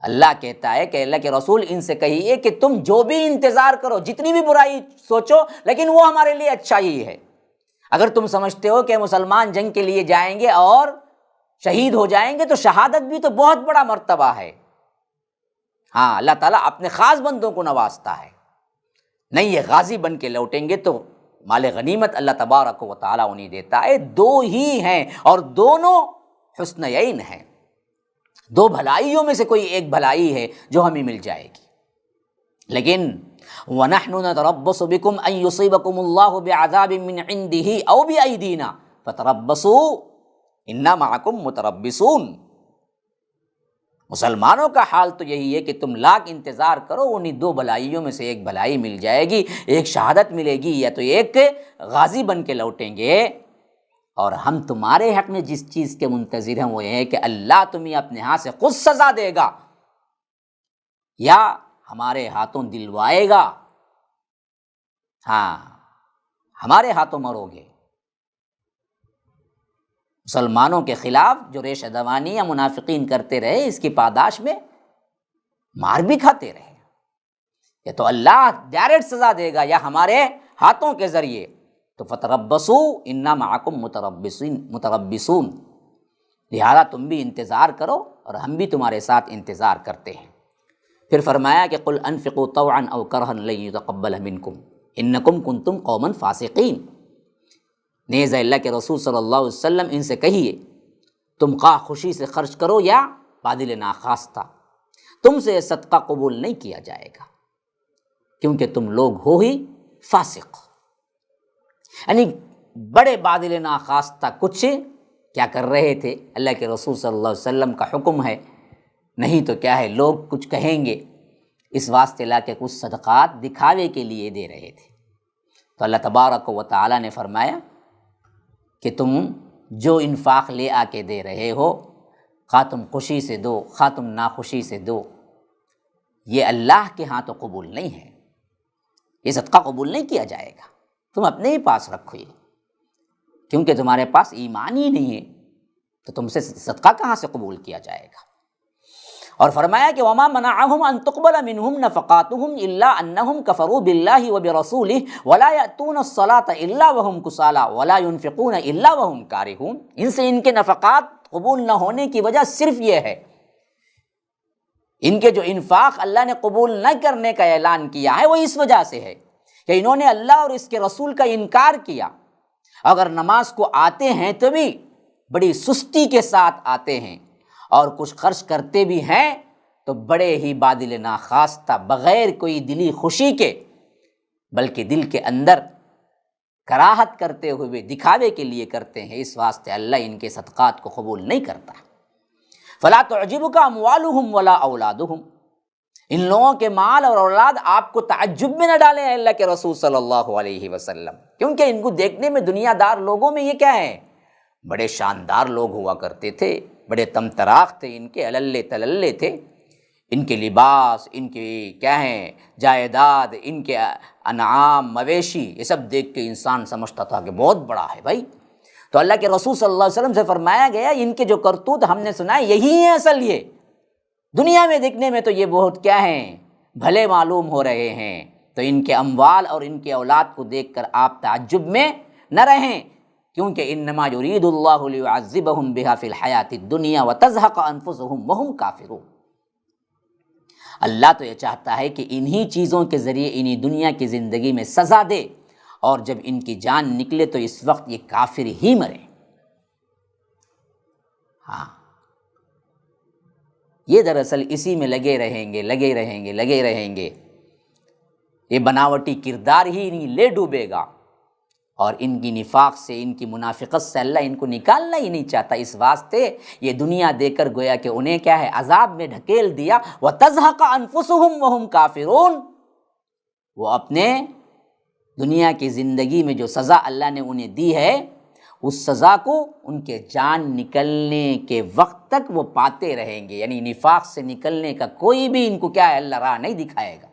اللہ کہتا ہے کہ اللہ کے رسول ان سے کہیے کہ تم جو بھی انتظار کرو، جتنی بھی برائی سوچو، لیکن وہ ہمارے لیے اچھا ہی ہے۔ اگر تم سمجھتے ہو کہ مسلمان جنگ کے لیے جائیں گے اور شہید ہو جائیں گے تو شہادت بھی تو بہت بڑا مرتبہ ہے، ہاں اللہ تعالیٰ اپنے خاص بندوں کو نوازتا ہے، نہیں یہ غازی بن کے لوٹیں گے تو مال غنیمت اللہ تبارک و تعالیٰ انہیں دیتا ہے۔ دو ہی ہیں اور دونوں حسنیین ہیں، دو بھلائیوں میں سے کوئی ایک بھلائی ہے جو ہمیں مل جائے گی۔ لیکن وَنَحْنُ نَتَرَبَّصُ بِكُمْ أَن يُصِيبَكُمُ اللَّهُ بِعَذَابٍ مِّنْ عِنْدِهِ أَوْ بِأَيْدِينَا فَتَرَبَّصُوا إِنَّا مَعَكُمْ مُتَرَبِّصُونَ، مسلمانوں کا حال تو یہی ہے کہ تم لاکھ انتظار کرو، انہیں دو بھلائیوں میں سے ایک بھلائی مل جائے گی، ایک شہادت ملے گی یا تو ایک غازی بن کے لوٹیں گے، اور ہم تمہارے حق میں جس چیز کے منتظر ہیں وہ یہ ہے کہ اللہ تمہیں اپنے ہاتھ سے خود سزا دے گا یا ہمارے ہاتھوں دلوائے گا، ہاں ہمارے ہاتھوں مرو گے۔ مسلمانوں کے خلاف جو ریشہ دوانی یا منافقین کرتے رہے اس کی پاداش میں مار بھی کھاتے رہے، یا تو اللہ ڈائریکٹ سزا دے گا یا ہمارے ہاتھوں کے ذریعے، تو فتربصوا انا معکم متربصون، لہذا تم بھی انتظار کرو اور ہم بھی تمہارے ساتھ انتظار کرتے ہیں۔ پھر فرمایا کہ قل انفقوا طوعا او کرها لن يتقبل منکم انکم کنتم قوما فاسقین، نیز اللہ کے رسول صلی اللہ علیہ وسلم ان سے کہیے تم خواہ خوشی سے خرچ کرو یا بادل ناخواستہ، تم سے صدقہ قبول نہیں کیا جائے گا کیونکہ تم لوگ ہو ہی فاسق۔ یعنی بڑے بادل ناخواستہ کچھ کیا کر رہے تھے، اللہ کے رسول صلی اللہ علیہ وسلم کا حکم ہے، نہیں تو کیا ہے لوگ کچھ کہیں گے، اس واسطے لا کے کچھ صدقات دکھاوے کے لیے دے رہے تھے۔ تو اللہ تبارک و تعالیٰ نے فرمایا کہ تم جو انفاق لے آ کے دے رہے ہو، خواہ تم خوشی سے دو خواہ تم ناخوشی سے دو، یہ اللہ کے ہاں تو قبول نہیں ہے، یہ صدقہ قبول نہیں کیا جائے گا، تم اپنے ہی پاس رکھو یہ، کیونکہ تمہارے پاس ایمان ہی نہیں ہے تو تم سے صدقہ کہاں سے قبول کیا جائے گا۔ اور فرمایا کہ وما منعهم ان تقبل منهم نفقاتهم الا انهم كفروا بالله وبرسوله ولا ياتون الصلاه الا وهم كسالى ولا ينفقون الا وهم كارهون۔ ان سے ان کے نفقات قبول نہ ہونے کی وجہ صرف یہ ہے، ان کے جو انفاق اللہ نے قبول نہ کرنے کا اعلان کیا ہے وہ اس وجہ سے ہے کہ انہوں نے اللہ اور اس کے رسول کا انکار کیا۔ اگر نماز کو آتے ہیں تو بھی بڑی سستی کے ساتھ آتے ہیں، اور کچھ خرچ کرتے بھی ہیں تو بڑے ہی بادل ناخواستہ، بغیر کوئی دلی خوشی کے، بلکہ دل کے اندر کراہت کرتے ہوئے دکھاوے کے لیے کرتے ہیں۔ اس واسطے اللہ ان کے صدقات کو قبول نہیں کرتا۔ فلا تعجبک اموالہم ولا اولادہم، ان لوگوں کے مال اور اولاد آپ کو تعجب میں نہ ڈالیں اللہ کے رسول صلی اللہ علیہ وسلم، کیونکہ ان کو دیکھنے میں دنیا دار لوگوں میں یہ کیا ہے، بڑے شاندار لوگ ہوا کرتے تھے، بڑے تمتراخ تھے، ان کے عللے تللے تھے، ان کے لباس، ان کے کیا ہیں جائیداد، ان کے انعام مویشی، یہ سب دیکھ کے انسان سمجھتا تھا کہ بہت بڑا ہے بھائی۔ تو اللہ کے رسول صلی اللہ علیہ وسلم سے فرمایا گیا ان کے جو کرتوت ہم نے سنا ہے یہی ہے اصل، یہ دنیا میں دیکھنے میں تو یہ بہت کیا ہیں بھلے معلوم ہو رہے ہیں، تو ان کے اموال اور ان کے اولاد کو دیکھ کر آپ تعجب میں نہ رہیں، کیونکہ انما یرید اللہ لیعذبہم بہا فی الحیات الدنیا وتزہق انفسہم وہم کافرون۔ اللہ تو یہ چاہتا ہے کہ انہی چیزوں کے ذریعے انہی دنیا کی زندگی میں سزا دے، اور جب ان کی جان نکلے تو اس وقت یہ کافر ہی مرے۔ ہاں، یہ دراصل اسی میں لگے رہیں گے، یہ بناوٹی کردار ہی انہیں لے ڈوبے گا، اور ان کی نفاق سے، ان کی منافقت سے اللہ ان کو نکالنا ہی نہیں چاہتا۔ اس واسطے یہ دنیا دے کر گویا کہ انہیں کیا ہے عذاب میں ڈھکیل دیا۔ وَتَزْهَقَ أَنفُسُهُمْ وَهُمْ كَافِرُونَ، وہ اپنے دنیا کی زندگی میں جو سزا اللہ نے انہیں دی ہے اس سزا کو ان کے جان نکلنے کے وقت تک وہ پاتے رہیں گے، یعنی نفاق سے نکلنے کا کوئی بھی ان کو کیا ہے اللہ راہ نہیں دکھائے گا۔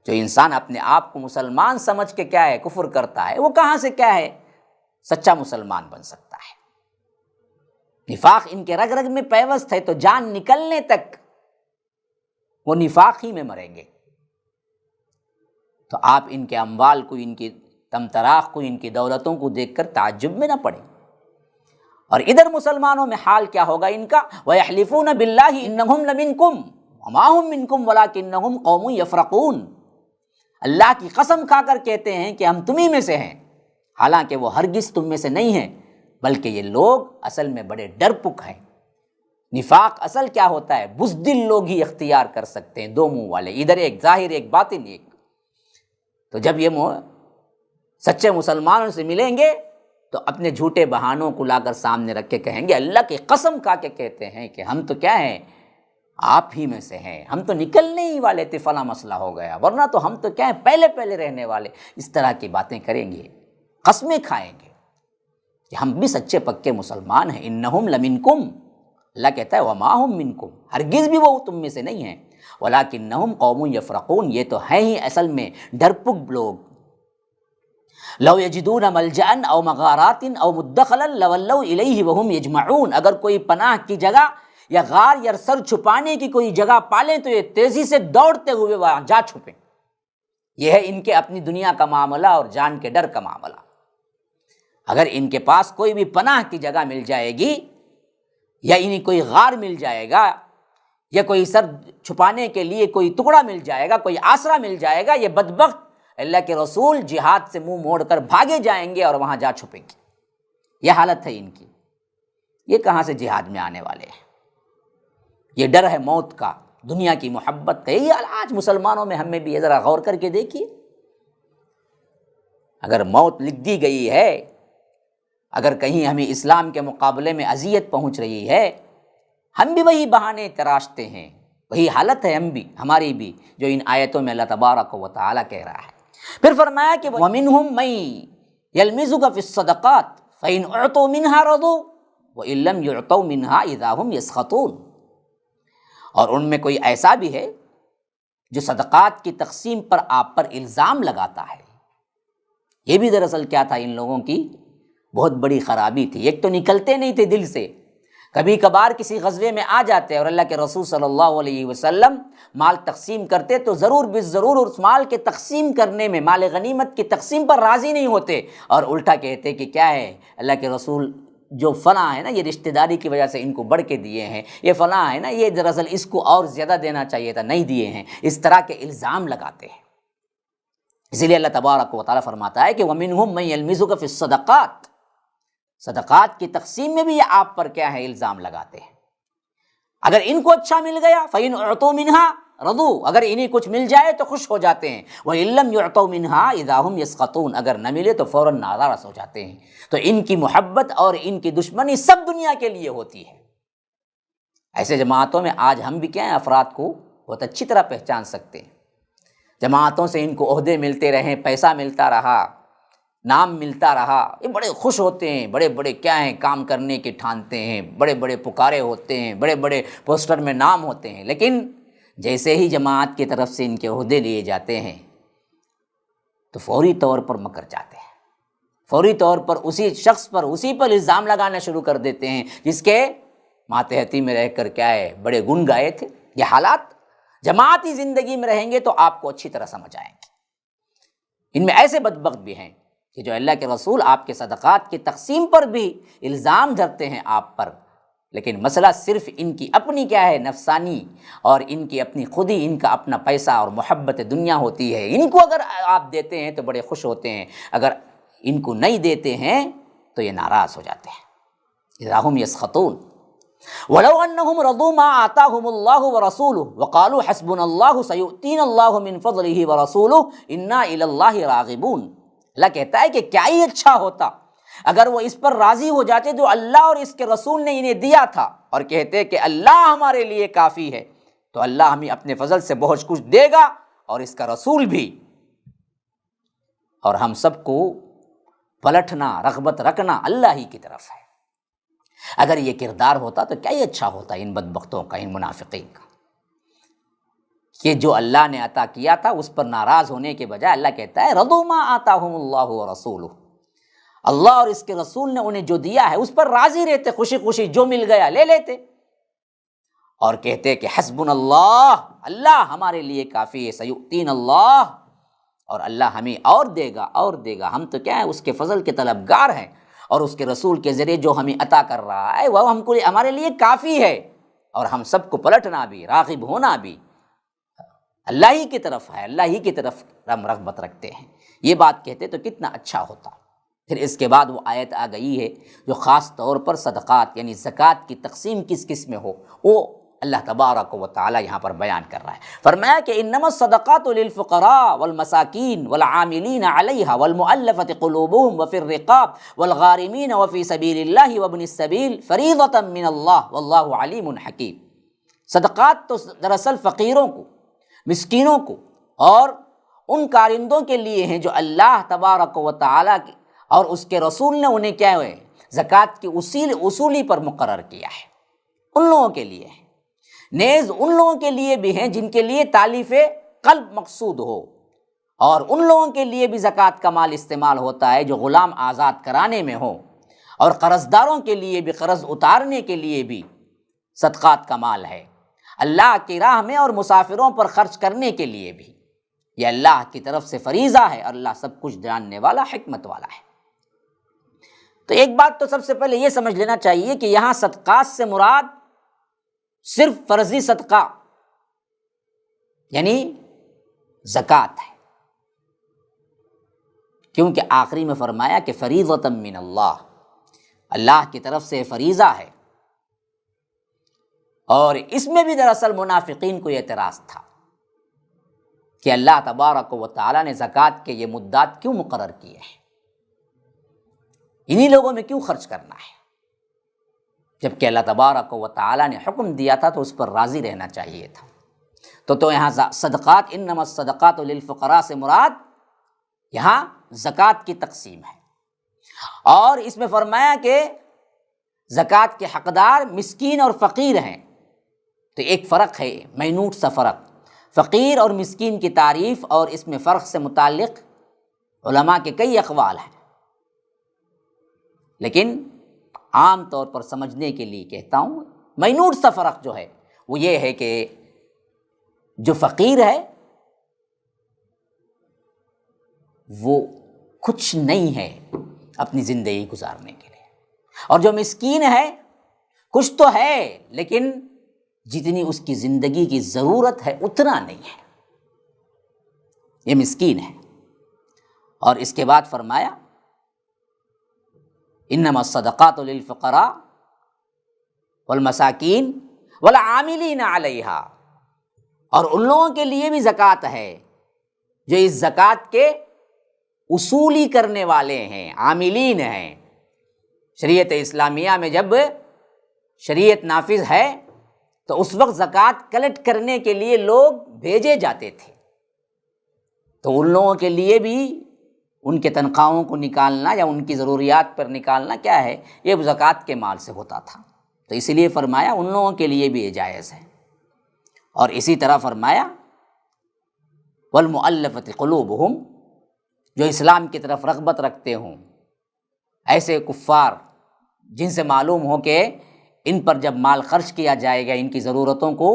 جو انسان اپنے آپ کو مسلمان سمجھ کے کیا ہے کفر کرتا ہے، وہ کہاں سے کیا ہے سچا مسلمان بن سکتا ہے؟ نفاق ان کے رگ رگ میں پیوست ہے، تو جان نکلنے تک وہ نفاق ہی میں مریں گے۔ تو آپ ان کے اموال کو، ان کی تمتراخ کو، ان کی دولتوں کو دیکھ کر تعجب میں نہ پڑیں۔ اور ادھر مسلمانوں میں حال کیا ہوگا ان کا؟ وَيَحْلِفُونَ بِاللَّهِ إِنَّهُمْ لَمِنْكُمْ وَمَا هُمْ مِنْكُمْ وَلَكِنَّهُمْ قَوْمٌ يَفْرَقُونَ، اللہ کی قسم کھا کر کہتے ہیں کہ ہم تمہیں میں سے ہیں، حالانکہ وہ ہرگز تم میں سے نہیں ہیں، بلکہ یہ لوگ اصل میں بڑے ڈرپک ہیں۔ نفاق اصل کیا ہوتا ہے؟ بزدل لوگ ہی اختیار کر سکتے ہیں، دو منہ والے، ادھر ایک ظاہر ایک باطن ایک۔ تو جب یہ سچے مسلمانوں سے ملیں گے تو اپنے جھوٹے بہانوں کو لا کر سامنے رکھ کے کہیں گے، اللہ کی قسم کھا کے کہتے ہیں کہ ہم تو کیا ہیں آپ ہی میں سے ہیں، ہم تو نکلنے ہی والے تھے، فلاں مسئلہ ہو گیا، ورنہ تو ہم تو کیا ہیں پہلے رہنے والے۔ اس طرح کی باتیں کریں گے، قسمیں کھائیں گے کہ ہم بھی سچے پکے مسلمان ہیں۔ انہم لمنکم، اللہ کہتا ہے وما ہم منکم، ہرگز بھی وہ تم میں سے نہیں ہیں، ولکنہم قوم یفرقون، یہ تو ہیں ہی اصل میں ڈرپک لوگ۔ لو یجدون ملجأ او مغارات او مدخلا لولوا الیہ وہم یجمعون، اگر کوئی پناہ کی جگہ یا غار یا سر چھپانے کی کوئی جگہ پالیں تو یہ تیزی سے دوڑتے ہوئے وہاں جا چھپیں۔ یہ ہے ان کے اپنی دنیا کا معاملہ اور جان کے ڈر کا معاملہ۔ اگر ان کے پاس کوئی بھی پناہ کی جگہ مل جائے گی، یا انہیں کوئی غار مل جائے گا، یا کوئی سر چھپانے کے لیے کوئی ٹکڑا مل جائے گا، کوئی آسرا مل جائے گا، یہ بدبخت اللہ کے رسول جہاد سے منہ موڑ کر بھاگے جائیں گے اور وہاں جا چھپیں گے۔ یہ حالت ہے ان کی، یہ کہاں سے جہاد میں آنے والے ہیں؟ یہ ڈر ہے موت کا، دنیا کی محبت کا۔ یہ آج مسلمانوں میں ہمیں بھی ذرا غور کر کے دیکھیے، اگر موت لکھ دی گئی ہے، اگر کہیں ہمیں اسلام کے مقابلے میں اذیت پہنچ رہی ہے، ہم بھی وہی بہانے تراشتے ہیں، وہی حالت ہے ہماری بھی جو ان آیتوں میں اللہ تبارک و تعالیٰ کہہ رہا ہے۔ پھر فرمایا کہ وَمِنْهُمْ مَن يَلْمِزُكَ فِي الصَّدَقَاتِ فَإِنْ أُعْطُوا مِنْهَا رَضُوا وَإِن لَّمْ يُعْطَوْا مِنْهَا إِذَا هُمْ يَسْخَطُونَ، اور ان میں کوئی ایسا بھی ہے جو صدقات کی تقسیم پر آپ پر الزام لگاتا ہے، یہ بھی دراصل کیا تھا، ان لوگوں کی بہت بڑی خرابی تھی۔ ایک تو نکلتے نہیں تھے دل سے، کبھی کبھار کسی غزوے میں آ جاتے اور اللہ کے رسول صلی اللہ علیہ وسلم مال تقسیم کرتے تو ضرور بالضرور اس مال کے تقسیم کرنے میں، مال غنیمت کی تقسیم پر راضی نہیں ہوتے، اور الٹا کہتے کہ کیا ہے اللہ کے رسول، جو فلاں ہے نا یہ رشتہ داری کی وجہ سے ان کو بڑھ کے دیے ہیں، یہ فلاں ہے نا یہ دراصل اس کو اور زیادہ دینا چاہیے تھا نہیں دیے ہیں، اس طرح کے الزام لگاتے ہیں۔ اسی لیے اللہ تبارک و تعالیٰ فرماتا ہے کہ وَمِنْهُمْ مَن يَلْمِزُكَ فِي الصَّدَقَاتِ، صدقات کی تقسیم میں بھی یہ آپ پر کیا ہے الزام لگاتے ہیں۔ اگر ان کو اچھا مل گیا فَإِنْ أُعْطُوا مِنْهَا رَضُوا، اگر انہیں کچھ مل جائے تو خوش ہو جاتے ہیں، وَإِن لَّمْ يُعْطَوْا مِنْهَا إِذَا هُمْ يَسْخَطُونَ، اگر نہ ملے تو فوراً ناراض ہو جاتے ہیں۔ تو ان کی محبت اور ان کی دشمنی سب دنیا کے لیے ہوتی ہے۔ ایسے جماعتوں میں آج ہم بھی کیا ہیں افراد کو بہت اچھی طرح پہچان سکتے ہیں۔ جماعتوں سے ان کو عہدے ملتے رہیں، پیسہ ملتا رہا، نام ملتا رہا، یہ بڑے خوش ہوتے ہیں، بڑے بڑے کیا ہیں کام کرنے کے ٹھانتے ہیں، بڑے بڑے پکارے ہوتے ہیں، بڑے بڑے پوسٹر میں نام ہوتے ہیں، لیکن جیسے ہی جماعت کی طرف سے ان کے عہدے لیے جاتے ہیں تو فوری طور پر مکر جاتے ہیں، فوری طور پر اسی شخص پر، اسی پر الزام لگانا شروع کر دیتے ہیں جس کے ماتحتی میں رہ کر کیا ہے بڑے گن گائے تھے۔ یہ حالات جماعتی زندگی میں رہیں گے تو آپ کو اچھی طرح سمجھ آئیں گے۔ ان میں ایسے بدبخت بھی ہیں کہ جو اللہ کے رسول آپ کے صدقات کی تقسیم پر بھی الزام دھرتے ہیں آپ پر، لیکن مسئلہ صرف ان کی اپنی کیا ہے نفسانی، اور ان کی اپنی خودی، ان کا اپنا پیسہ اور محبت دنیا ہوتی ہے۔ ان کو اگر آپ دیتے ہیں تو بڑے خوش ہوتے ہیں، اگر ان کو نہیں دیتے ہیں تو یہ ناراض ہو جاتے ہیں۔ اذا هم يسخطون ولو انهم رضوا ما آتاهم الله ورسوله وقالوا حسبنا الله سيؤتينا الله من فضله ورسوله انا الى الله راغبون۔ اللہ کہتا ہے کہ کیا ہی اچھا ہوتا اگر وہ اس پر راضی ہو جاتے جو اللہ اور اس کے رسول نے انہیں دیا تھا، اور کہتے کہ اللہ ہمارے لیے کافی ہے، تو اللہ ہمیں اپنے فضل سے بہت کچھ دے گا اور اس کا رسول بھی، اور ہم سب کو پلٹنا، رغبت رکھنا اللہ ہی کی طرف ہے۔ اگر یہ کردار ہوتا تو کیا ہی اچھا ہوتا ان بدبختوں کا، ان منافقین کا، کہ جو اللہ نے عطا کیا تھا اس پر ناراض ہونے کے بجائے اللہ کہتا ہے رضوا ما آتاہم اللہ ورسولہ، اللہ اور اس کے رسول نے انہیں جو دیا ہے اس پر راضی رہتے، خوشی خوشی جو مل گیا لے لیتے، اور کہتے کہ حسبنا اللہ، اللہ ہمارے لیے کافی ہے، سیؤتین اللہ، اور اللہ ہمیں اور دے گا اور دے گا، ہم تو کیا ہے اس کے فضل کے طلبگار ہیں، اور اس کے رسول کے ذریعے جو ہمیں عطا کر رہا ہے وہ ہم کو ہمارے لیے کافی ہے، اور ہم سب کو پلٹنا بھی، راغب ہونا بھی اللہ ہی کی طرف ہے، اللہ ہی کی طرف ہم رغبت رکھتے ہیں۔ یہ بات کہتے تو کتنا اچھا ہوتا۔ پھر اس کے بعد وہ آیت آ گئی ہے جو خاص طور پر صدقات یعنی زکوٰۃ کی تقسیم کس کس میں ہو وہ اللہ تبارک و تعالی یہاں پر بیان کر رہا ہے۔ فرمایا کہ انما الصدقات للفقراء والمساکین والعاملین علیہا والمؤلفۃ قلوبہم وفی الرقاب والغارمین وفی سبیل اللہ وابن السبیل فریضۃ من اللہ واللہ علیم حکیم۔ صدقات تو دراصل فقیروں کو، مسکینوں کو اور ان کارندوں کے لیے ہیں جو اللہ تبارک و تعالیٰ کی اور اس کے رسول نے انہیں کیا ہوئے زکوٰۃ کی اصولی پر مقرر کیا ہے، ان لوگوں کے لیے ہے۔ نیز ان لوگوں کے لیے بھی ہیں جن کے لیے تالیف قلب مقصود ہو، اور ان لوگوں کے لیے بھی زکوٰۃ کا مال استعمال ہوتا ہے جو غلام آزاد کرانے میں ہو، اور قرض داروں کے لیے بھی، قرض اتارنے کے لیے بھی صدقات کا مال ہے، اللہ کی راہ میں اور مسافروں پر خرچ کرنے کے لیے بھی۔ یہ اللہ کی طرف سے فریضہ ہے، اور اللہ سب کچھ جاننے والا، حکمت والا ہے۔ تو ایک بات تو سب سے پہلے یہ سمجھ لینا چاہیے کہ یہاں صدقات سے مراد صرف فرضی صدقہ یعنی زکوٰۃ ہے، کیونکہ آخری میں فرمایا کہ فریضۃ من اللہ، اللہ کی طرف سے فریضہ ہے۔ اور اس میں بھی دراصل منافقین کو اعتراض تھا کہ اللہ تبارک و تعالیٰ نے زکوٰۃ کے یہ مدات کیوں مقرر کیے ہیں، انہی لوگوں میں کیوں خرچ کرنا ہے، جبکہ اللہ تبارک و تعالیٰ نے حکم دیا تھا تو اس پر راضی رہنا چاہیے تھا۔ تو یہاں صدقات انما الصدقات للفقراء سے مراد یہاں زکوٰۃ کی تقسیم ہے، اور اس میں فرمایا کہ زکوٰۃ کے حقدار مسکین اور فقیر ہیں۔ تو ایک فرق ہے، مینوٹ سا فرق۔ فقیر اور مسکین کی تعریف اور اس میں فرق سے متعلق علماء کے کئی اقوال ہیں، لیکن عام طور پر سمجھنے کے لیے کہتا ہوں مینوٹ سا فرق جو ہے وہ یہ ہے کہ جو فقیر ہے وہ کچھ نہیں ہے اپنی زندگی گزارنے کے لیے، اور جو مسکین ہے کچھ تو ہے لیکن جتنی اس کی زندگی کی ضرورت ہے اتنا نہیں ہے، یہ مسکین ہے۔ اور اس کے بعد فرمایا انما الصدقات للفقراء والمساکین والعاملین علیہا، اور ان لوگوں کے لیے بھی زکوٰۃ ہے جو اس زکوٰۃ کے اصولی کرنے والے ہیں، عاملین ہیں۔ شریعت اسلامیہ میں جب شریعت نافذ ہے تو اس وقت زکوٰۃ کلیکٹ کرنے کے لیے لوگ بھیجے جاتے تھے، تو ان لوگوں کے لیے بھی ان کے تنخواہوں کو نکالنا یا ان کی ضروریات پر نکالنا کیا ہے، یہ زکوٰۃ کے مال سے ہوتا تھا، تو اسی لیے فرمایا ان لوگوں کے لیے بھی یہ جائز ہے۔ اور اسی طرح فرمایا والمؤلفۃ قلوبہم، جو اسلام کی طرف رغبت رکھتے ہوں، ایسے کفار جن سے معلوم ہو کہ ان پر جب مال خرچ کیا جائے گا، ان کی ضرورتوں کو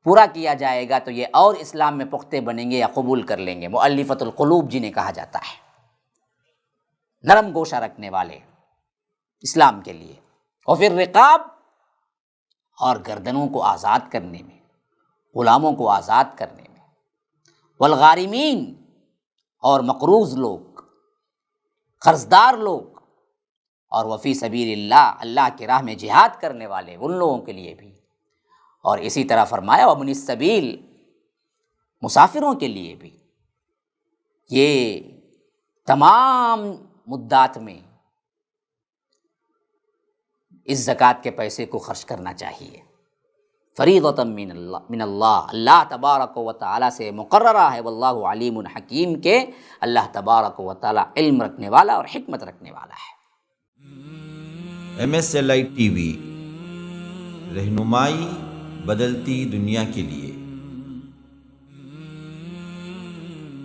پورا کیا جائے گا تو یہ اور اسلام میں پختہ بنیں گے یا قبول کر لیں گے، مؤلفۃ القلوب جنہیں کہا جاتا ہے، نرم گوشہ رکھنے والے اسلام کے لیے۔ اور پھر رقاب، اور گردنوں کو آزاد کرنے میں، غلاموں کو آزاد کرنے میں، والغارمین، اور مقروض لوگ، قرضدار لوگ، اور وفی سبیل اللہ، اللہ کی راہ میں جہاد کرنے والے ان لوگوں کے لیے بھی۔ اور اسی طرح فرمایا وابن السبیل، مسافروں کے لیے بھی۔ یہ تمام مدات میں اس زکوٰۃ کے پیسے کو خرچ کرنا چاہیے، فریضۃ من اللہ، اللہ تبارک و تعالیٰ سے مقررہ ہے، واللہ علیم حکیم، کے اللہ تبارک و تعالیٰ علم رکھنے والا اور حکمت رکھنے والا ہے۔ MSLI TV، رہنمائی بدلتی دنیا کے لیے۔